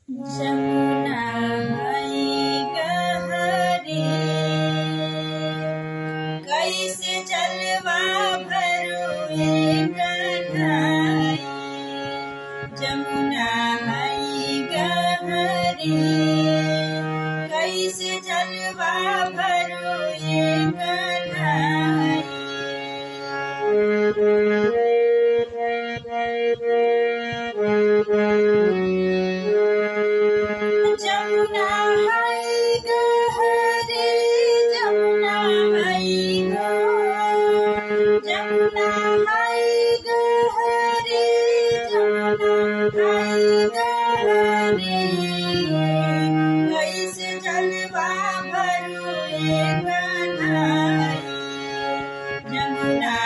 जमुना गहरी कैसे जलवा भरुए कन्हई। जमुना गहरी कैसे जलवा भरुए कन्हई। जमुना गहरी जमुना जमुना गहरी जमुना गहरी कैसे जलवा भरुए कन्हई। जमुना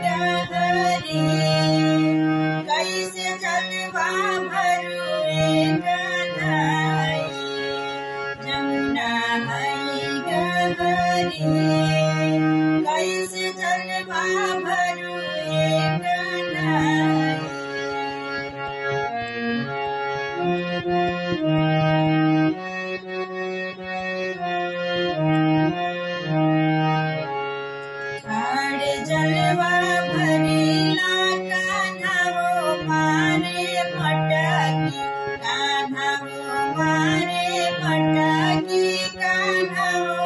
गहरी कैसे जलवा भरुए कन्हई। जमुना गहरी कैसे जलवा भरुए कन्हई। खाड़ जलवा भरिला कान्हावो मारे मटकी। कान्हावो मारे मटकी कान्हावो